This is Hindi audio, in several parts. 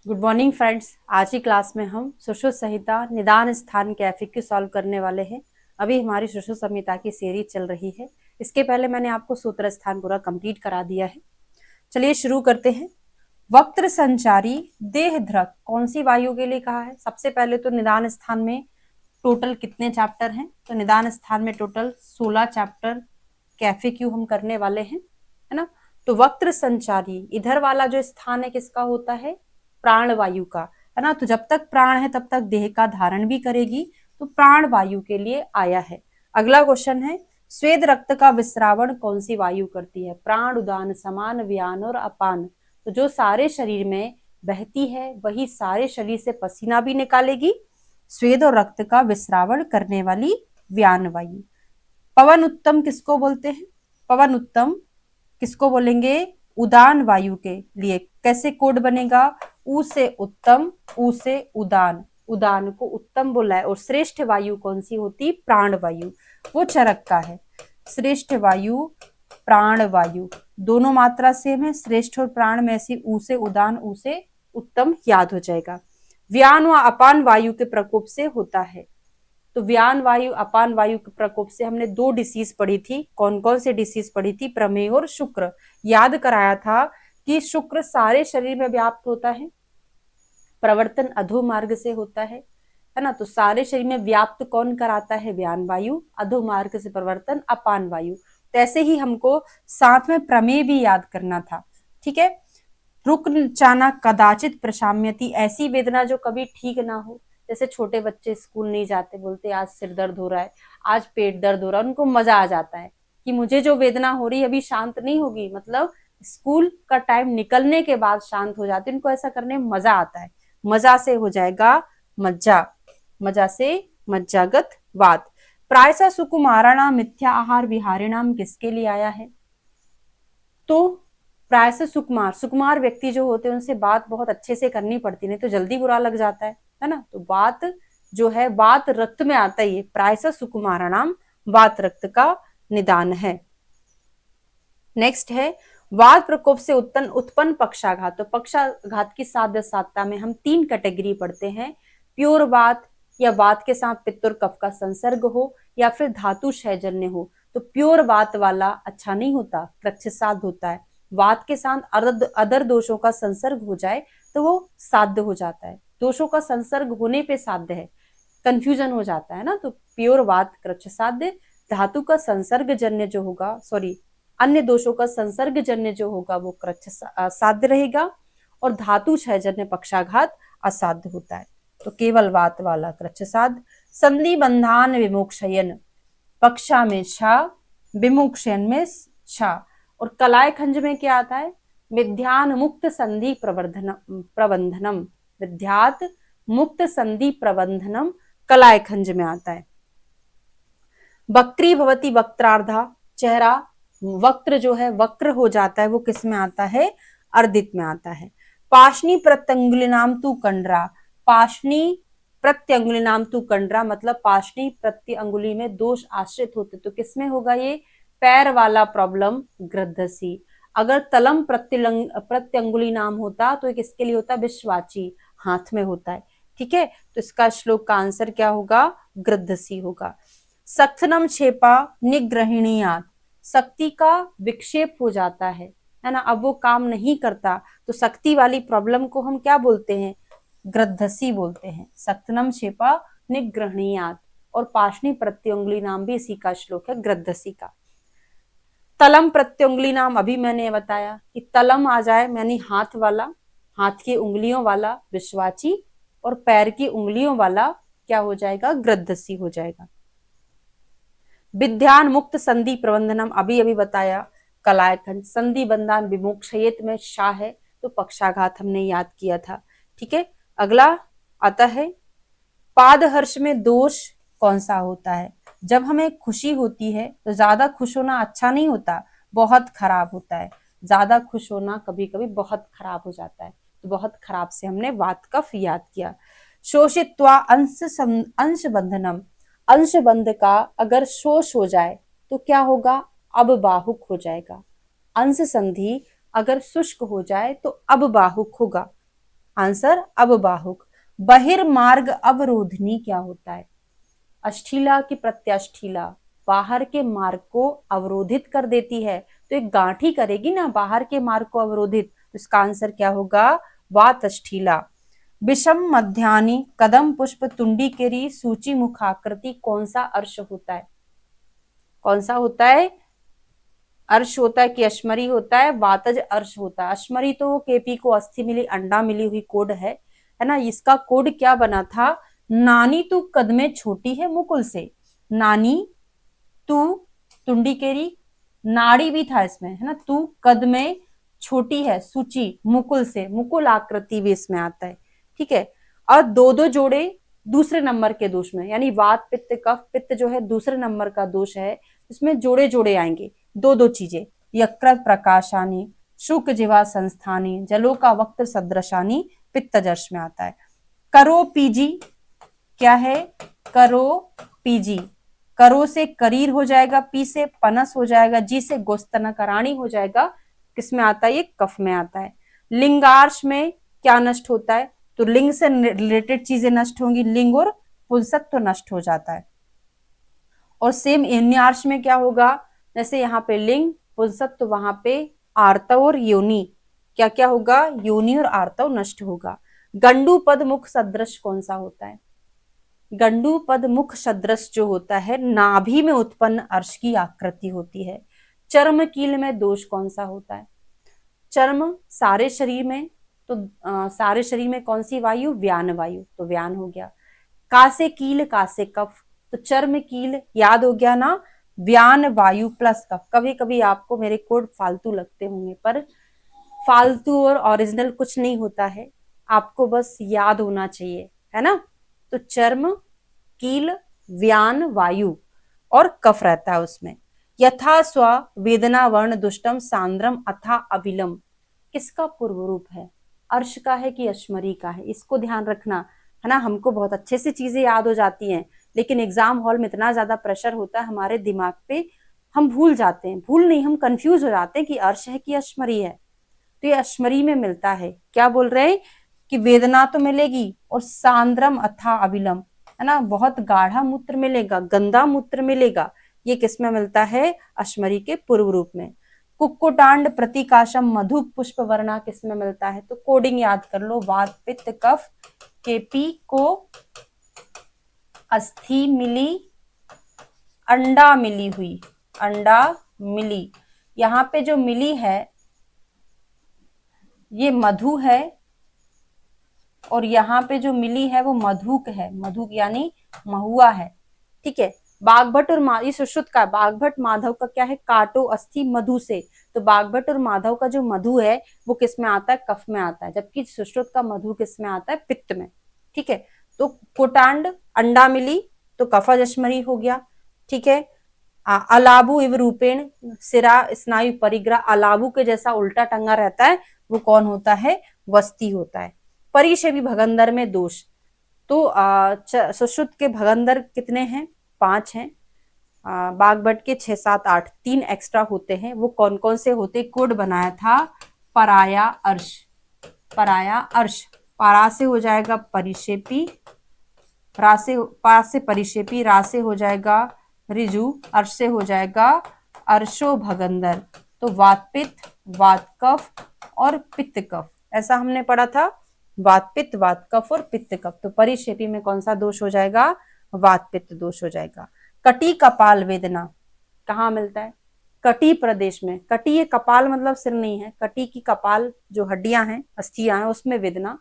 Good morning friends. आज की क्लास में हम सुश्रुत संहिता निदान स्थान के एफएक्यू सॉल्व करने वाले हैं। अभी हमारी सुश्रुत संहिता की सीरीज चल रही है। इसके पहले मैंने आपको सूत्र स्थान पूरा कंप्लीट करा दिया है। चलिए शुरू करते हैं। वक्त्र संचारी देहधृक कौन सी वायु के लिए कहा है? सबसे पहले तो निदान स्थान में टोटल कितने चैप्टर हैं? तो निदान स्थान में टोटल 16 चैप्टर के एफएक्यू हम करने वाले हैं, है ना। तो वक्त्र संचारी इधर वाला जो स्थान है किसका होता है? प्राण वायु का, है ना। तो जब तक प्राण है तब तक देह का धारण भी करेगी, तो प्राण वायु के लिए आया है। अगला क्वेश्चन है, स्वेद रक्त का विस्रावण कौन सी वायु करती है? प्राण, उदान, समान, व्यान और अपान। तो जो सारे शरीर में बहती है वही सारे शरीर से पसीना भी निकालेगी। स्वेद और रक्त का विस्रावण करने वाली व्यान वायु। पवन उत्तम किसको बोलते हैं? पवन उत्तम किसको बोलेंगे? उदान वायु के लिए। कैसे कोड बनेगा? उ से उत्तम, उ से उदान। उदान को उत्तम बोला है। और श्रेष्ठ वायु कौन सी होती? प्राण वायु। वो चरक का है। श्रेष्ठ वायु प्राण वायु, दोनों मात्रा सेम है। श्रेष्ठ और प्राण में से उ से उदान, उ से उत्तम याद हो जाएगा। व्यान व अपान वायु के प्रकोप से होता है। तो व्यान वायु, अपान वायु के प्रकोप से हमने 2 डिसीज पढ़ी थी। कौन कौन से डिसीज पढ़ी थी? प्रमेह और शुक्र। याद कराया था कि शुक्र सारे शरीर में व्याप्त होता है, प्रवर्तन अधोमार्ग से होता है ना। तो सारे शरीर में व्याप्त कौन कराता है? व्यान वायु। अधोमार्ग से प्रवर्तन अपान वायु। तैसे ही हमको साथ में प्रमेय भी याद करना था, ठीक है। रुक जाना कदाचित प्रशाम्यति, ऐसी वेदना जो कभी ठीक ना हो। जैसे छोटे बच्चे स्कूल नहीं जाते, बोलते आज सिर दर्द हो रहा है, आज पेट दर्द हो रहा है, उनको मजा आ जाता है कि मुझे जो वेदना हो रही है अभी शांत नहीं होगी, मतलब स्कूल का टाइम निकलने के बाद शांत हो जाती है। उनको ऐसा करने में मजा आता है। मजा से हो जाएगा मज्जा, मजा से मज्जागत वात। प्रायसा सुकुमाराणाम मिथ्या आहार विहारिणाम किसके लिए आया है? तो प्रायः सुकुमार, सुकुमार व्यक्ति जो होते हैं उनसे बात बहुत अच्छे से करनी पड़ती, नहीं तो जल्दी बुरा लग जाता है ना। तो वात जो है, वात रक्त में आता ही है। प्रायः सुकुमाराणाम वात रक्त का निदान है। नेक्स्ट है, वात प्रकोप से उत्पन्न पक्षाघात। तो पक्षाघात की साध्य साधता में हम 3 कैटेगरी पढ़ते हैं। प्योर वात, या वात के साथ पित्त और कफ का संसर्ग हो, या फिर धातु क्षयजन्य हो। तो प्योर वात वाला अच्छा नहीं होता, कृच्छ्रसाध्य होता है। वात के साथ अदर दोषों का संसर्ग हो जाए तो वो साध्य हो जाता है। दोषों का संसर्ग होने पे साध्य है, कंफ्यूजन हो जाता है ना। तो प्योर वात कृच्छ्रसाध्य, धातु का संसर्ग जन्य जो होगा, सॉरी, अन्य दोषों का संसर्ग जन्य जो होगा वो कृच्छ्रसाध्य रहेगा, और धातु क्षयजन्य पक्षाघात असाध्य होता है। तो केवल वात वाला कृच्छ्रसाध्य। संधि बंधान विमोक्षयन, पक्षा में छा, विमोक्षयन में छा। और कलाय खंज में क्या आता है? विध्यान मुक्त संधि प्रबंधनम, विध्यात मुक्त संधि प्रबंधनम कलाय खंज में आता है। वक्री भवती वक्त्रार्धा, चेहरा वक्र जो है वक्र हो जाता है, वो किस में आता है? अर्दित में आता है। पाशनी प्रत्यंगुली नाम तू कंडरा, पाशनी प्रत्यंगुली नाम तू कंडरा मतलब पाशनी प्रत्य अंगुली में दोष आश्रित होते, तो किसमें होगा ये? पैर वाला प्रॉब्लम गृद्धसी। अगर तलम प्रत्यंगुली नाम होता तो किसके लिए होता? विश्वाची, हाथ में होता है, ठीक है। तो इसका श्लोक का आंसर क्या होगा? गृद्धसी होगा। सक्थनम क्षेपा निग्रहिणीयात, शक्ति का विक्षेप हो जाता है ना, अब वो काम नहीं करता, तो शक्ति वाली प्रॉब्लम को हम क्या बोलते हैं? गृद्धसी बोलते हैं। सक्थनम क्षेपा निग्रहणीयात। और पाशनी प्रत्यंगुली नाम भी इसी का श्लोक है, गृद्धसी का। तलम प्रत्यंगुली नाम अभी मैंने बताया कि तलम आ जाए यानी हाथ वाला, हाथ की उंगलियों वाला विश्वाची, और पैर की उंगलियों वाला क्या हो जाएगा? गृद्धसी हो जाएगा। विध्यान मुक्त संधि प्रबंधनम अभी अभी बताया, कलायखंड। संधि बंधान विमोक्षयेत में शाह है, तो पक्षाघात हमने याद किया था, ठीक है। अगला आता है, पादहर्ष में दोष कौन सा होता है? जब हमें खुशी होती है तो ज्यादा खुश होना अच्छा नहीं होता, बहुत खराब होता है। ज्यादा खुश होना कभी कभी बहुत खराब हो जाता है, तो बहुत खराब से हमने वात कफ याद किया। शोषित्वा अंश बंधनम, अंश बंध का अगर शोष हो जाए तो क्या होगा? अब बाहुक हो जाएगा। अंश संधि अगर शुष्क हो जाए तो अब बाहुक होगा। आंसर अवबाहुक। बहिर्मार्ग अवरोधनी क्या होता है? अष्ठीला की प्रत्यष्ठीला बाहर के मार्ग को अवरोधित कर देती है, तो एक गांठी करेगी ना बाहर के मार्ग को अवरोधित, तो इसका आंसर क्या होगा? वातष्ठीला। विषम मध्यानि कदम पुष्प तुंडी केरी सूची मुखाकृति कौन सा अर्श होता है? कौन सा होता है? अर्श होता है कि अश्मरी होता है? वातज अर्श होता है। अश्मरी तो केपी को अस्थि मिली, अंडा मिली हुई कोड है ना। इसका कोड क्या बना था? नानी तू कद में छोटी है मुकुल से, नानी तू तुंडी केरी, नाड़ी भी था इसमें है ना, तू कद में छोटी है, सूची मुकुल से, मुकुल आकृति भी इसमें आता है। ठीक है, और दो दो जोड़े दूसरे नंबर के दोष में, यानी वात पित्त कफ, पित्त जो है दूसरे नंबर का दोष है, इसमें जोड़े जोड़े आएंगे, दो दो चीजें। यकृत प्रकाशानी शुक जीवा संस्थानी जलो का वक्त सदृशानी पित्तजर्श में आता है। करो पीजी क्या है? करो पीजी, करो से करीर हो जाएगा, पी से पनस हो जाएगा, जी से गोस्तनकराणी हो जाएगा, किसमें आता है? ये कफ में आता है। लिंगार्श में क्या नष्ट होता है? तो लिंग से रिलेटेड चीजें नष्ट होंगी, लिंग और पुंसक तो नष्ट हो जाता है। और सेम योनियार्श में क्या होगा? जैसे यहाँ पे लिंग पुंसक, तो वहां पे आर्तव और योनि, क्या क्या होगा? योनि और आर्तव नष्ट होगा। गंडू पद मुख सदृश कौन सा होता है? गंडू पद मुख सदृश जो होता है, नाभि में उत्पन्न अर्श की आकृति होती है। चर्म कील में दोष कौन सा होता है? चर्म सारे शरीर में, तो सारे शरीर में कौन सी वायु? व्यान वायु, तो व्यान हो गया। का से कील, का से कफ, तो चर्म कील याद हो गया ना, व्यान वायु प्लस कफ। कभी कभी आपको मेरे कोड फालतू लगते होंगे, पर फालतू और ओरिजिनल कुछ नहीं होता है, आपको बस याद होना चाहिए, है ना। तो चर्म कील व्यान वायु और कफ रहता है उसमें। यथा स्व वेदना वर्ण दुष्टम सांद्रम अथा अविलम किसका पूर्व रूप है? अर्श का है कि अश्मरी का है? इसको ध्यान रखना, है ना। हमको बहुत अच्छे से चीजें याद हो जाती हैं, लेकिन एग्जाम हॉल में इतना ज्यादा प्रेशर होता है हमारे दिमाग पे, हम भूल जाते हैं, भूल नहीं, हम कंफ्यूज हो जाते हैं कि अर्श है कि अश्मरी है। तो ये अश्मरी में मिलता है। क्या बोल रहे हैं कि वेदना तो मिलेगी, और सांद्रम अथा अविलम, है ना, बहुत गाढ़ा मूत्र मिलेगा, गंदा मूत्र मिलेगा, ये किसमें मिलता है? अश्मरी के पूर्व रूप में। कुक्कुटांड प्रतिकाशम मधु पुष्प वर्णा किसमें मिलता है? तो कोडिंग याद कर लो, वात पित्त कफ, केपी को अस्थि मिली, अंडा मिली हुई, अंडा मिली, यहाँ पे जो मिली है ये मधु है, और यहाँ पे जो मिली है वो मधुक है, मधुक यानी महुआ है। ठीक है, बागभट और ये सुश्रुत का, बागभट माधव का क्या है? काटो अस्थि मधु से, तो बागभट और माधव का जो मधु है वो किस में आता है? कफ में आता है, जबकि सुश्रुत का मधु किस में आता है? पित्त में। ठीक है, तो कोटांड अंडा मिली तो कफज अश्मरी हो गया। ठीक है, अलाबु इव रूपेण सिरा स्नायु परिग्रह, अलाबु के जैसा उल्टा टंगा रहता है, वो कौन होता है? वस्ती होता है। परिशेवी भगंदर में दोष, तो सुश्रुत के भगंदर कितने हैं? 5 हैं। बागभट के 6 7 8, 3 एक्स्ट्रा होते हैं। वो कौन कौन से होते? कोड बनाया था पराया अर्श, पराया अर्श, पारा से हो जाएगा परिशेपी, रा से, पा से परिशेपी, रा से हो जाएगा रिजु, अर्श से हो जाएगा अर्शो भगंदर। तो वात पित्त, वात कफ और पित्त कफ, ऐसा हमने पढ़ा था, वात पित्त, वात कफ और पित्त कफ। तो परिशेपी में कौन सा दोष हो जाएगा? वात पित्त दोष हो जाएगा। कटी कपाल वेदना कहाँ मिलता है? कटी प्रदेश में। कटी ये कपाल मतलब सिर नहीं है, कटी की कपाल जो हड्डियां हैं, अस्थियां हैं, उसमें वेदना,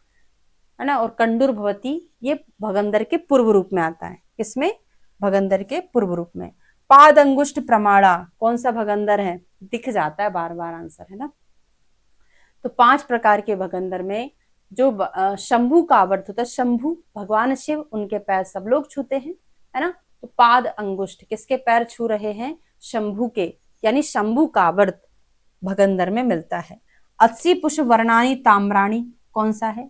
है ना। और कंडूर भवती ये भगंदर के पूर्व रूप में आता है, किसमें? भगंदर के पूर्व रूप में। पाद अंगुष्ठ प्रमाणा कौन सा भगंदर है? दिख जाता है बार बार आंसर, है ना। तो 5 प्रकार के भगंदर में जो शंभु का आवर्त होता है, शंभु भगवान शिव, उनके पैर सब लोग छूते हैं, है ना। तो पाद अंगुष्ठ किसके पैर छू रहे हैं? शंभु के, यानी शंभु का आवर्त भगंदर में मिलता है। अत्सी पुष्प वर्णानी ताम्राणी कौन सा है?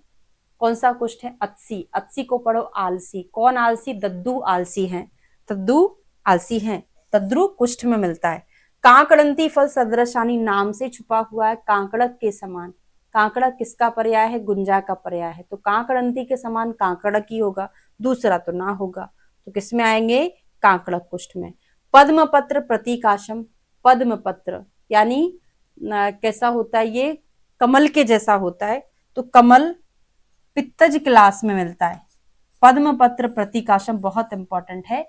कौन सा कुष्ठ है? अत्सी, अत्सी को पढ़ो आलसी, कौन आलसी? दद्दू आलसी हैं, दद्दू आलसी हैं, तद्रु कुष्ठ में मिलता है। कांकड़ंती फल सदृशानी नाम से छुपा हुआ है, कांकड़क के समान, कांकड़ा किसका पर्याय है? गुंजा का पर्याय है। तो कांकड़ंती के समान कांकड़क ही होगा, दूसरा तो ना होगा। तो किसमें आएंगे? कांकड़क कुष्ठ में। पद्मपत्र प्रतीकाशम, पद्मपत्र यानी कैसा होता है? ये कमल के जैसा होता है, तो कमल पित्तज क्लास में मिलता है। पद्मपत्र प्रतीकाशम बहुत इंपॉर्टेंट है,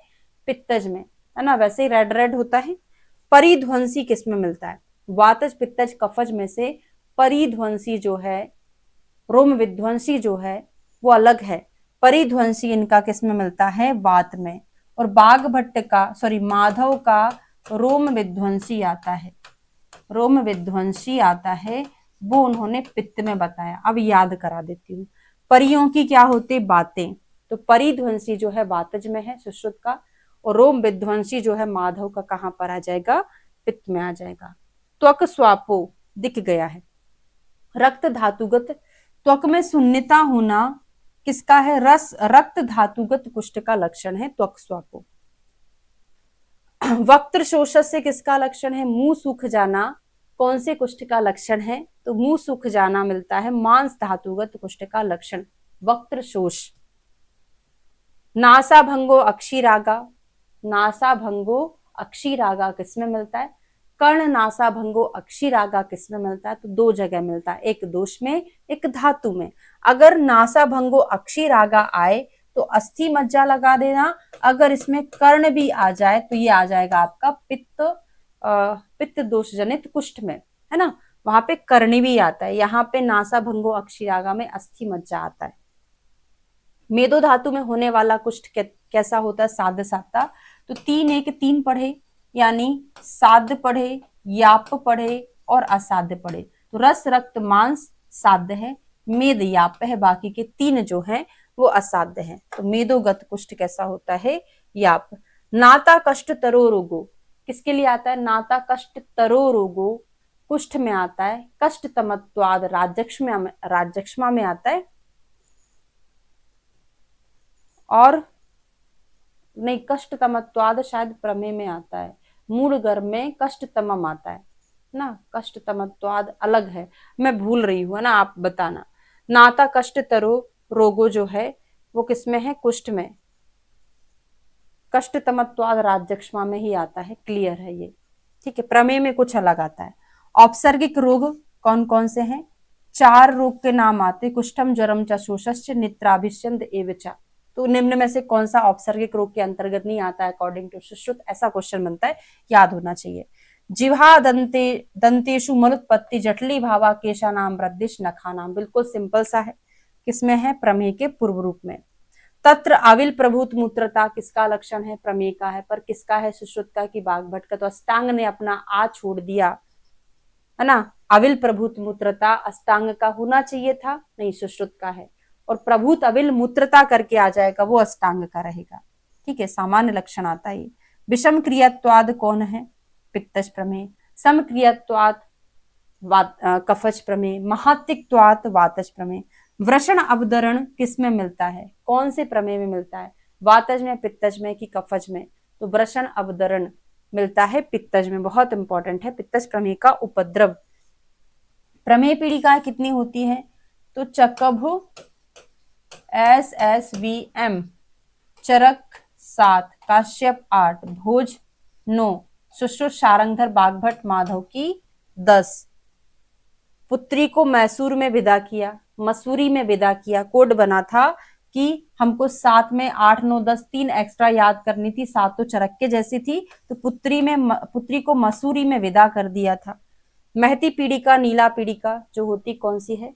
पित्तज में, है ना। वैसे ही रेड रेड होता है। परिध्वंसी किस में मिलता है? वातज पित्तज कफज में से परिध्वंसी जो है, रोम विध्वंसी जो है वो अलग है। परिध्वंसी इनका किस में मिलता है? वात में। और बाघभट्ट का, सॉरी, माधव का रोम विध्वंसी आता है, रोम विध्वंसी आता है, वो उन्होंने पित्त में बताया। अब याद करा देती हूँ। परियों की क्या होती? बातें। तो परिध्वंसी जो है वातज में है, सुश्रुत का, और रोम विध्वंसी जो है माधव का कहां पर आ जाएगा? पित्त में आ जाएगा। त्वक स्वापो दिख गया है। रक्त धातुगत, त्वक में शून्यता होना किसका है? रक्त धातुगत कुष्ठ का लक्षण है त्वक स्वापो। वक्त्र शोषण से किसका लक्षण है? मुंह सूख जाना। कौन से कुष्ठ का लक्षण है? तो मुंह सूख जाना मिलता है मांस धातुगत कुष्ठ का लक्षण, वक्त्र शोष। नासा भंगो अक्षीरागा, नासा भंगो अक्षीरागा किसमें मिलता है? कर्ण नासा भंगो अक्षीरागा किसमें मिलता है? तो दो जगह मिलता है, एक दोष में, एक धातु में। अगर नासा भंगो अक्षीरागा आए तो अस्थि मज्जा लगा देना। अगर इसमें कर्ण भी आ जाए तो ये आ जाएगा आपका पित्त दोष जनित कुष्ठ में, है ना। वहां पे कर्णी भी आता है, यहाँ पे नासा भंगो अक्षीरागा में अस्थि मज्जा आता है। मेदो धातु में होने वाला कुष्ठ कैसा होता है? साध साता। तो 3 पढ़े, यानी साध पढ़े, याप पढ़े और असाध्य पढ़े। तो रस रक्त मांस साध्य है, मेद याप है, बाकी के 3 जो हैं वो असाध्य है। तो मेदोगत कुष्ठ कैसा होता है? याप। नाता कष्ट तरो रोगो किसके लिए आता है? नाता कष्ट तरो रोगो कुष्ठ में आता है। कष्ट तमत्वाद राजक्ष्मा में आता है, और नहीं, कष्ट तमत्वाद शायद प्रमेय में आता है। मूल गर्भ में कष्ट तमम आता है ना, कष्ट तमत्वाद अलग है, मैं भूल रही हूँ, है ना, आप बताना। नाता कष्ट तरो रोगो जो है वो किसमें है? कुष्ठ में। कष्ट तमत्वाद राजक्ष्मा में ही आता है, क्लियर है ये, ठीक है। प्रमेय में कुछ अलग आता है। औपसर्गिक रोग कौन कौन से हैं? 4 रोग के नाम आते, कुष्ठम ज्वरम च शोषश्च निद्राभिष्यंद एवचा। तो निम्न में से कौन सा औपसर्गिक रोग के अंतर्गत नहीं आता है अकॉर्डिंग टू सुश्रुत? ऐसा क्वेश्चन बनता है, याद होना चाहिए। जिह्वा दंतेशु मलुत्पत्ति जठली भावा केशा नाम वृद्धिश नखा नाम, बिल्कुल सिंपल सा है। किसमें है? प्रमेय के पूर्व रूप में। तत्र अविल प्रभुत मूत्रता किसका लक्षण है? प्रमेय का है, पर किसका है? सुश्रुत का कि बाघभट्ट का। तो अष्टांग ने अपना आ छोड़ दिया, है ना। अविल प्रभुत मूत्रता अष्टांग का होना चाहिए था, नहीं, सुश्रुत का है। और प्रभुत अविल मूत्रता करके आ जाएगा, वो अष्टांग का रहेगा, ठीक है। सामान्य लक्षण आता है। विषम क्रियात्वाद कौन है? पित्तज प्रमेय। सम क्रियात्वाद कफज प्रमेय। महातिक्त्वात वातज प्रमेय। वृषण अवदरण किस में मिलता है? कौन से प्रमेय में मिलता है? वातज में, पित्तज में कि कफज में? तो वृषण अवदरण मिलता है पित्तज में, बहुत इंपॉर्टेंट है पित्तज प्रमेय का उपद्रव। प्रमेय पीड़िकाएं कितनी होती है? तो चकभु SSVM, चरक 7, काश्यप 8, भोज 9, सुश्रुत शारंगधर बाघभट्ट माधव की 10। पुत्री को मैसूर में विदा किया, मसूरी में विदा किया। कोड बना था कि हमको 7 में 8 9 10 3 एक्स्ट्रा याद करनी थी, 7 तो चरक के जैसी थी, तो पुत्री को मसूरी में विदा कर दिया था। महती पीड़िका, नीला पीड़िका जो होती कौन सी है?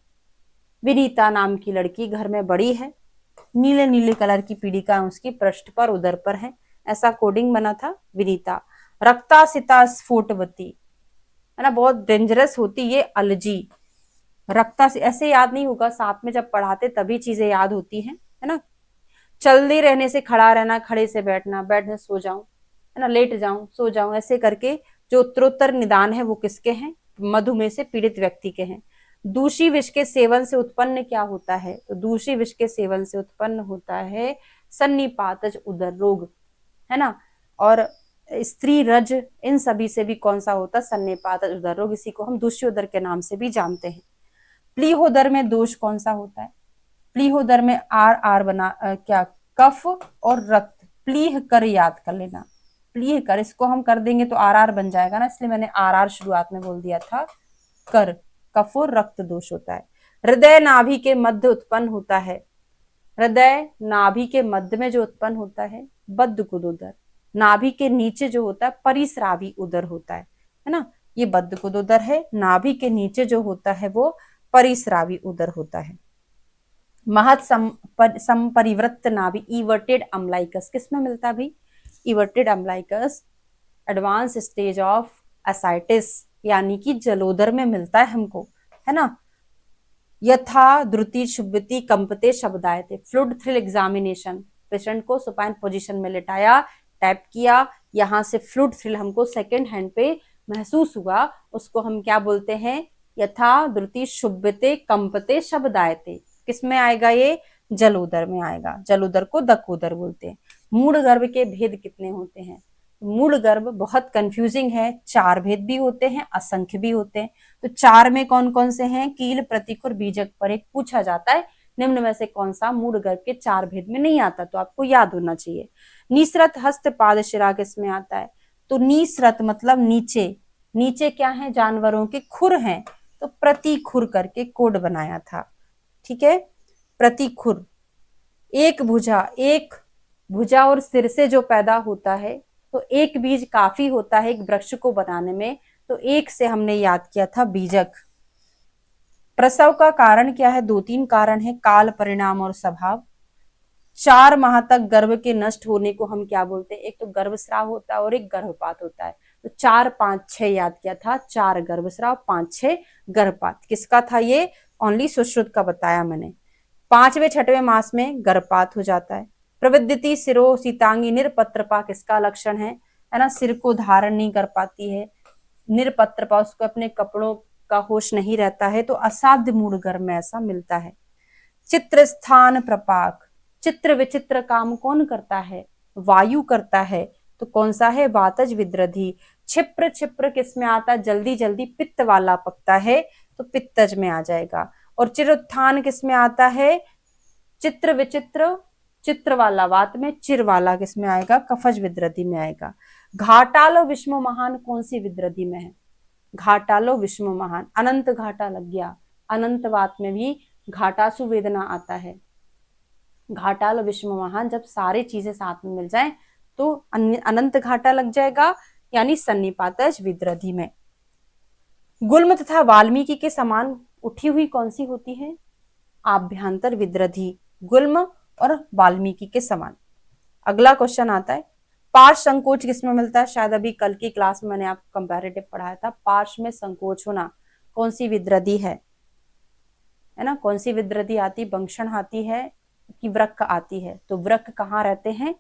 विनीता नाम की लड़की घर में बड़ी है, नीले नीले कलर की पीड़िका उसकी पृष्ठ पर उदर पर है, ऐसा कोडिंग बना था विनीता। रक्तासिता स्फोटवती, है ना, बहुत डेंजरस होती ये अलजी। रक्ता से ऐसे याद नहीं होगा, साथ में जब पढ़ाते तभी चीजें याद होती हैं, है ना। चलते रहने से खड़ा रहना, खड़े से बैठना, बैठने सो जाऊं, है ना, लेट जाऊं, सो जाऊं, ऐसे करके जो उत्तरोत्तर निदान है वो किसके हैं? मधुमेह से पीड़ित व्यक्ति के हैं। दूषी विष के सेवन से उत्पन्न क्या होता है? तो दूषी विष के सेवन से उत्पन्न होता है सन्निपातज उदर रोग, है ना। और स्त्री रज, इन सभी से भी कौन सा होता? सन्निपातज उदर रोग। इसी को हम दूषी उदर के नाम से भी जानते हैं। प्लीहोदर में दोष कौन सा होता है? प्लीहोदर में आर आर बना क्या कफ और रक्त, प्लीह कर याद कर लेना, प्लीह कर, इसको हम कर देंगे तो आर आर बन जाएगा ना, इसलिए मैंने आर आर शुरुआत में बोल दिया था। कर, कफ और रक्त दोष होता है। हृदय नाभि के मध्य उत्पन्न होता है, हृदय नाभि के मध्य में जो उत्पन्न होता है बद्धकुद उदर, नाभि के नीचे जो होता है परिस्रावी उदर होता है ना, ये बद्धकुद उदर है, नाभि के नीचे जो होता है वो परिस्रावी उदर होता है। महत संपरिवृत्त नाभि इवर्टेड अम्लाइकस किस में मिलता है भाई? Everted अम्लाइकस advance stage of ascites यानी कि जलोदर में मिलता है हमको, है ना। यथा द्रुति शुभति कंपते शब्दायते, फ्लूइड थ्रिल एग्जामिनेशन, पेशेंट को सुपाइन पोजीशन में लेटाया, टैप किया, यहाँ से फ्लूइड थ्रिल हमको सेकेंड हैंड पे महसूस हुआ, उसको हम क्या बोलते हैं? यथा द्रुति शुभते कंपते शब्दायते, किसमें आएगा ये? जलोदर में आएगा, जलोदर को दकोदर बोलते हैं। मूढ़ गर्भ के भेद कितने होते हैं? मूढ़ गर्भ बहुत कंफ्यूजिंग है, 4 भेद भी होते हैं, असंख्य भी होते हैं। तो 4 में कौन कौन से हैं? कील, प्रतीक और बीजक पर एक पूछा जाता है, निम्न में से कौन सा मूढ़ गर्भ के 4 भेद में नहीं आता? तो आपको याद होना चाहिए। निसरत हस्त पाद शिरा किसमें आता है? तो निसरत मतलब नीचे, नीचे क्या है? जानवरों के खुर हैं, तो प्रतिखुर करके कोड बनाया था, ठीक है। प्रतिखुर, एक भुजा और सिर से जो पैदा होता है, तो एक बीज काफी होता है एक वृक्ष को बनाने में, तो एक से हमने याद किया था बीजक। प्रसव का कारण क्या है? 2-3 कारण है, काल, परिणाम और स्वभाव। 4 माह तक गर्भ के नष्ट होने को हम क्या बोलते हैं? एक तो गर्भस्राव होता है और एक गर्भपात होता है। तो 4, 5, 6 याद किया था, 4 गर्भस्राव, 5, 6 गर्भपात। किसका था ये? ओनली सुश्रुत का बताया मैंने। 5वें 6वें मास में गर्भपात हो जाता है। प्रविद्यति सिरो सीतांगी निरपत्रपा किसका लक्षण है ना? सिर को धारण नहीं कर पाती है, निरपत्रपा, उसको अपने कपड़ों का होश नहीं रहता है, तो असाध्य मूढ़ गर्भ में ऐसा मिलता है। चित्र स्थान प्रपाक, चित्र विचित्र काम कौन करता है? वायु करता है, तो कौन सा है? वातज विद्रधि। क्षिप्र, क्षिप्र किसमें आता है? जल्दी जल्दी पित्त वाला पकता है, तो पित्तज में आ जाएगा। और चिरोत्थान किसमें आता है? चित्र विचित्र, चित्र वाला वात में, चिर वाला किसमें आएगा? कफज विद्रधि में आएगा। घाटालो विष्णु महान कौन सी विद्रधि में है? घाटालो विष्णु महान, अनंत घाटा लग गया, अनंत वात में भी घाटासु वेदना आता है। घाटालो विष्णु महान जब सारी चीजें साथ में मिल जाएं तो अनंत घाटा लग जाएगा, यानी सन्निपातज विद्रधि में। गुल्म तथा वाल्मीकि के समान उठी हुई कौन सी होती है? आभ्यंतर विद्रधि, गुल्म और वाल्मीकि के समान। अगला क्वेश्चन आता है, पार्श्व संकोच किसमें मिलता है? शायद अभी कल की क्लास में मैंने आपको कंपैरेटिव पढ़ाया था। पार्श्व में संकोच होना कौन सी विद्रधि है ना? कौन सी विद्रधि आती? वंक्षण आती है कि वृक्क आती है? तो वृक्क कहाँ रहते हैं?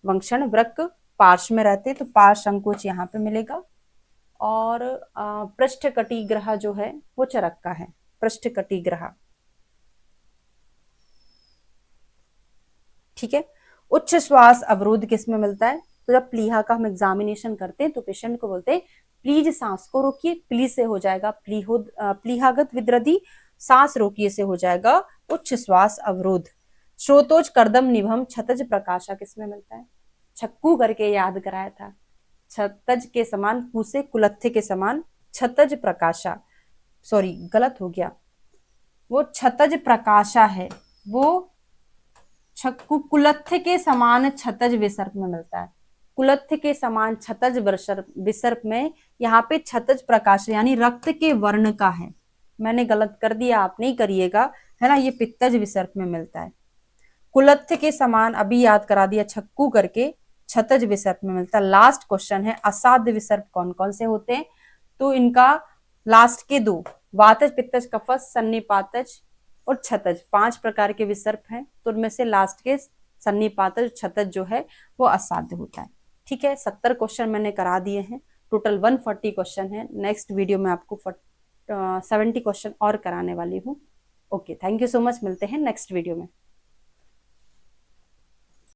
वंक्षण, वृक्क पार्श्व में रहते हैं, तो पार्श्व संकोच यहाँ पे मिलेगा। और पृष्ठ कटिग्रह जो है वो चरक का है, पृष्ठ कटिग्रह, ठीक है। उच्च श्वास अवरोध किसमें मिलता है? तो जब प्लीहा का हम एग्जामिनेशन करते हैं तो पेशेंट को बोलते हैं प्लीज सांस को रोकिए, प्लीज से हो जाएगा प्लीहागत विद्रधि, सांस रोकिए से हो जाएगा उच्च श्वास अवरोध। श्रोतोज कर्दम निभम छतज प्रकाशा किसमें मिलता है? छक्कू करके याद कराया था, छतज के समान, पूसे कुलत्थे के समान, छतज प्रकाशा, सॉरी गलत हो गया, वो छतज प्रकाशा है, वो छक्कू कुलत्थ के समान छतज विसर्प में मिलता है। कुलत्थ के समान छतज विसर्प में यहाँ पे छतज प्रकाश यानी रक्त के वर्ण का है, मैंने गलत कर दिया, आप नहीं करिएगा, है ना। ये पित्तज विसर्प में मिलता है। कुलत्थ के समान अभी याद करा दिया, छक्कू करके छतज विसर्प में मिलता है। लास्ट क्वेश्चन है, असाध्य विसर्प कौन कौन से होते हैं? तो इनका लास्ट के 2, वातज, पित्तज, कफज, सन्निपातज और छतज, 5 प्रकार के विसर्प हैं, तो उनमें से लास्ट के सन्निपातज, छतज जो है वो असाध्य होता है, ठीक है। 70 क्वेश्चन मैंने करा दिए हैं, टोटल 140 क्वेश्चन है। नेक्स्ट वीडियो में आपको 70 क्वेश्चन और कराने वाली हूँ। Okay, thank you so much, मिलते हैं नेक्स्ट वीडियो में।